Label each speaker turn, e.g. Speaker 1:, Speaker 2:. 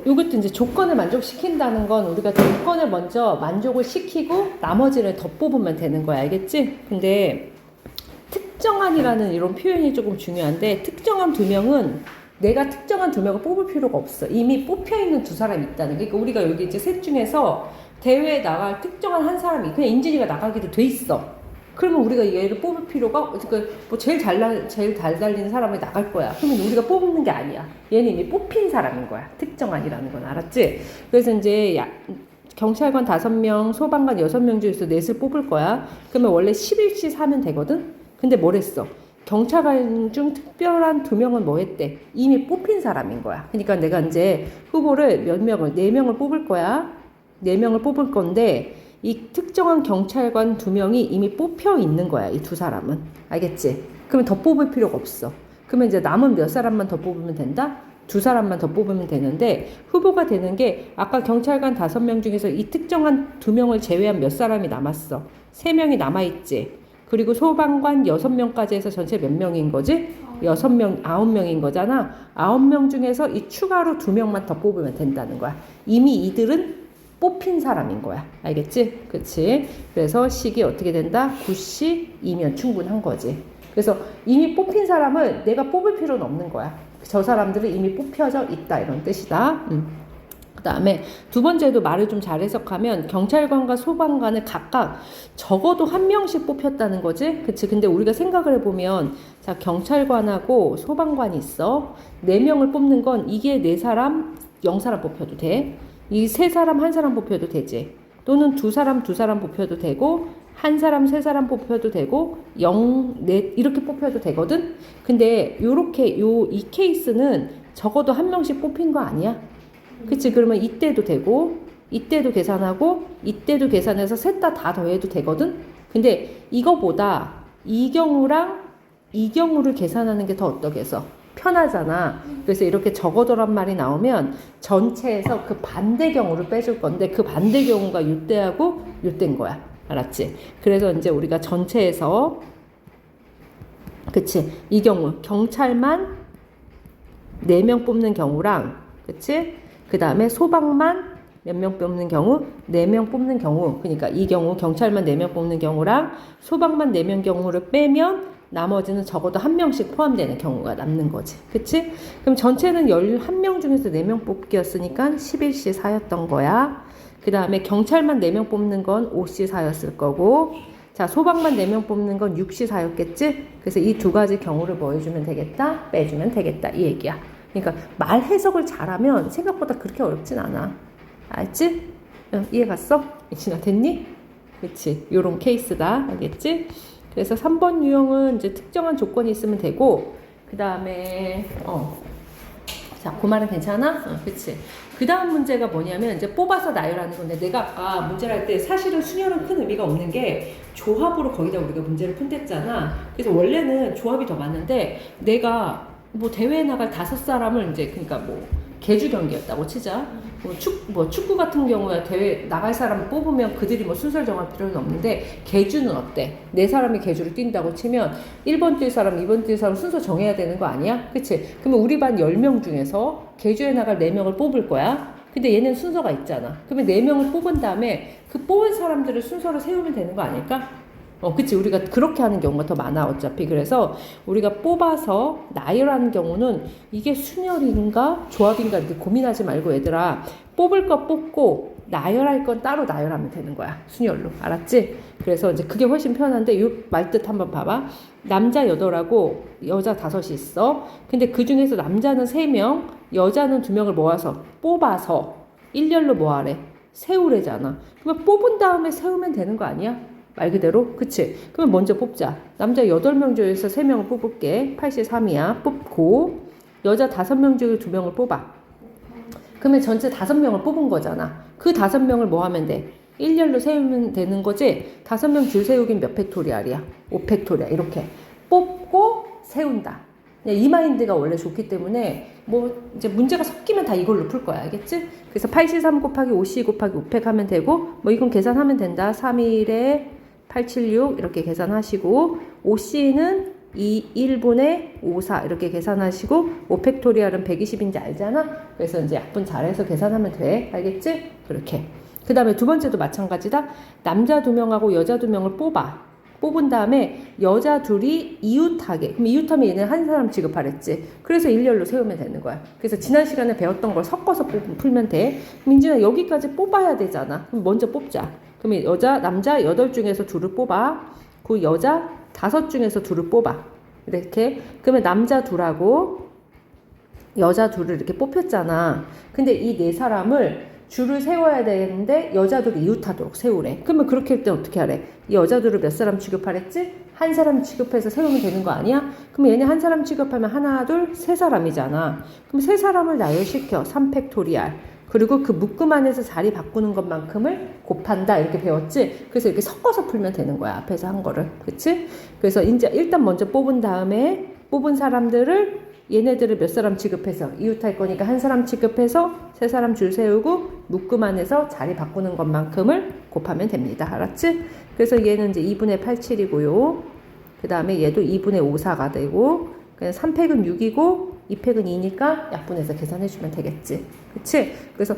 Speaker 1: 이것도 이제 조건을 만족시킨다는 건 우리가 조건을 먼저 만족을 시키고 나머지를 더 뽑으면 되는 거야. 알겠지? 근데 특정한이라는 이런 표현이 조금 중요한데, 특정한 두 명은 내가 특정한 두 명을 뽑을 필요가 없어. 이미 뽑혀있는 두 사람이 있다는 거. 그러니까 우리가 여기 이제 셋 중에서 대회에 나갈 특정한 한 사람이 그냥 인진이가 나가기로 돼 있어. 그러면 우리가 얘를 뽑을 필요가, 그러니까 뭐 제일 잘 달리는 사람이 나갈 거야. 그러면 우리가 뽑는 게 아니야. 얘는 이미 뽑힌 사람인 거야. 특정한이라는 건. 알았지? 그래서 이제 경찰관 5명, 소방관 6명 중에서 넷을 뽑을 거야. 그러면 원래 11시 사면 되거든? 근데 뭘 했어? 경찰관 중 특별한 2명은 뭐 했대? 이미 뽑힌 사람인 거야. 그러니까 내가 이제 후보를 몇 명을, 4명을 뽑을 거야. 4명을 뽑을 건데, 이 특정한 경찰관 2명이 이미 뽑혀 있는 거야. 이 두 사람은. 알겠지? 그러면 더 뽑을 필요가 없어. 그러면 이제 남은 몇 사람만 더 뽑으면 된다? 2사람만 더 뽑으면 되는데, 후보가 되는 게 아까 경찰관 5명 중에서 이 특정한 2명을 제외한 몇 사람이 남았어. 3명이 남아있지. 그리고 소방관 6명까지 해서 전체 몇 명인 거지? 6명, 9명인 거잖아. 9명 중에서 이 추가로 2명만 더 뽑으면 된다는 거야. 이미 이들은 뽑힌 사람인 거야. 알겠지? 그치? 그래서 식이 어떻게 된다? 9시2면 충분한 거지. 그래서 이미 뽑힌 사람을 내가 뽑을 필요는 없는 거야. 저 사람들은 이미 뽑혀져 있다. 이런 뜻이다. 그 다음에 두 번째도 말을 좀 잘 해석하면 경찰관과 소방관을 각각 적어도 1명씩 뽑혔다는 거지. 그치? 근데 우리가 생각을 해보면, 자, 경찰관하고 소방관이 있어. 4명을 뽑는 건 이게 4사람, 0사람 뽑혀도 돼. 이 3사람, 1사람 뽑혀도 되지. 또는 2사람, 2사람 뽑혀도 되고, 1사람, 3사람 뽑혀도 되고, 0, 4 이렇게 뽑혀도 되거든. 근데 요렇게 이 케이스는 적어도 1명씩 뽑힌 거 아니야? 그치? 그러면 이때도 되고, 이때도 계산하고, 이때도 계산해서 셋 다 더해도 되거든? 근데 이거보다 이 경우랑 이 경우를 계산하는 게 더 어떻겠어? 편하잖아. 그래서 이렇게 적어도란 말이 나오면 전체에서 그 반대 경우를 빼줄 건데, 그 반대 경우가 이때하고 이때인 거야. 알았지? 그래서 이제 우리가 전체에서, 그치? 이 경우 경찰만 4명 뽑는 경우랑, 그치? 그 다음에 소방만 몇 명 뽑는 경우? 4명 뽑는 경우. 그러니까 이 경우 경찰만 4명 뽑는 경우랑 소방만 4명 경우를 빼면 나머지는 적어도 1명씩 포함되는 경우가 남는 거지. 그치? 그럼 전체는 11명 중에서 4명 뽑기였으니까 11시 4였던 거야. 그 다음에 경찰만 4명 뽑는 건 5시 4였을 거고, 자, 소방만 4명 뽑는 건 6시 4였겠지? 그래서 이 두 가지 경우를 뭐 해주면 되겠다? 빼주면 되겠다. 이 얘기야. 그러니까 말 해석을 잘하면 생각보다 그렇게 어렵진 않아. 알지? 이해 갔어? 이진아 됐니? 그치? 요런 케이스다. 알겠지? 그래서 3번 유형은 이제 특정한 조건이 있으면 되고, 그 다음에 자, 그 말은 괜찮아? 그치? 그 다음 문제가 뭐냐면 이제 뽑아서 나열하는 건데, 내가 아까 문제를 할 때 사실은 순열은 큰 의미가 없는 게 조합으로 거기다 우리가 문제를 푼댔잖아. 그래서 원래는 조합이 더 많은데, 내가 뭐 대회에 나갈 5사람을 이제, 그러니까 뭐 계주 경기였다고 치자. 축구 같은 경우에 대회 나갈 사람을 뽑으면 그들이 뭐 순서를 정할 필요는 없는데, 계주는 어때? 4사람이 계주를 뛴다고 치면 1번 뛸 사람, 2번 뛸 사람 순서 정해야 되는 거 아니야? 그치? 그러면 우리 반 10명 중에서 계주에 나갈 4명을 뽑을 거야. 근데 얘는 순서가 있잖아. 그러면 4명을 뽑은 다음에 그 뽑은 사람들을 순서로 세우면 되는 거 아닐까? 그치. 우리가 그렇게 하는 경우가 더 많아, 어차피. 그래서 우리가 뽑아서 나열하는 경우는 이게 순열인가 조합인가 이렇게 고민하지 말고, 얘들아, 뽑을 거 뽑고 나열할 건 따로 나열하면 되는 거야. 순열로. 알았지? 그래서 이제 그게 훨씬 편한데, 요 말뜻 한번 봐봐. 남자 8하고 여자 5이 있어. 근데 그 중에서 남자는 3명, 여자는 2명을 모아서 뽑아서 일렬로 뭐 하래? 세우래잖아. 그러면 뽑은 다음에 세우면 되는 거 아니야? 말 그대로? 그치? 그러면 먼저 뽑자. 남자 8명 중에서 3명을 뽑을게. 83이야. 뽑고, 여자 5명 중에 2명을 뽑아. 그러면 전체 5명을 뽑은 거잖아. 그 5명을 뭐 하면 돼? 일렬로 세우면 되는 거지? 5명 줄 세우긴 몇 팩토리알이야? 5팩토리알. 이렇게 뽑고 세운다. 이 마인드가 원래 좋기 때문에 뭐 이제 문제가 섞이면 다 이걸로 풀 거야. 알겠지? 그래서 83 곱하기 5C 곱하기 5팩 하면 되고, 뭐 이건 계산하면 된다. 3일에 876 이렇게 계산하시고, 5C는 1분의 5, 4 이렇게 계산하시고 5팩토리얼은 120인지 알잖아? 그래서 이제 약분 잘해서 계산하면 돼. 알겠지? 그렇게. 그 다음에 두 번째도 마찬가지다. 남자 2명하고 여자 2명을 뽑은 다음에 여자 둘이 이웃하게. 그럼 이웃하면 얘는 한 사람 취급하랬지. 그래서 일렬로 세우면 되는 거야. 그래서 지난 시간에 배웠던 걸 섞어서 풀면 돼. 민준아 여기까지 뽑아야 되잖아. 그럼 먼저 뽑자. 그러면 남자 8 중에서 둘을 뽑아. 그 여자 5 중에서 둘을 뽑아. 이렇게. 그러면 남자 둘하고 여자 둘을 이렇게 뽑혔잖아. 근데 이 네 사람을 줄을 세워야 되는데 여자들이 이웃하도록 세우래. 그러면 그렇게 할 때 어떻게 하래? 이 여자들을 몇 사람 취급하랬지? 한 사람 취급해서 세우면 되는 거 아니야? 그럼 얘네 한 사람 취급하면 하나, 둘, 세 사람이잖아. 그럼 세 사람을 나열시켜. 3팩토리알. 그리고 그 묶음 안에서 자리 바꾸는 것만큼을 곱한다. 이렇게 배웠지? 그래서 이렇게 섞어서 풀면 되는 거야. 앞에서 한 거를. 그치? 그래서 이제 일단 먼저 뽑은 다음에 뽑은 사람들을 얘네들을 몇 사람 취급해서 이웃할 거니까 한 사람 취급해서 세 사람 줄 세우고 묶음 안에서 자리 바꾸는 것만큼을 곱하면 됩니다. 알았지? 그래서 얘는 이제 2분의 87이고요. 그 다음에 얘도 2분의 54가 되고 그냥 3팩은 6이고 2팩은 2니까 약분해서 계산해주면 되겠지. 그치? 그래서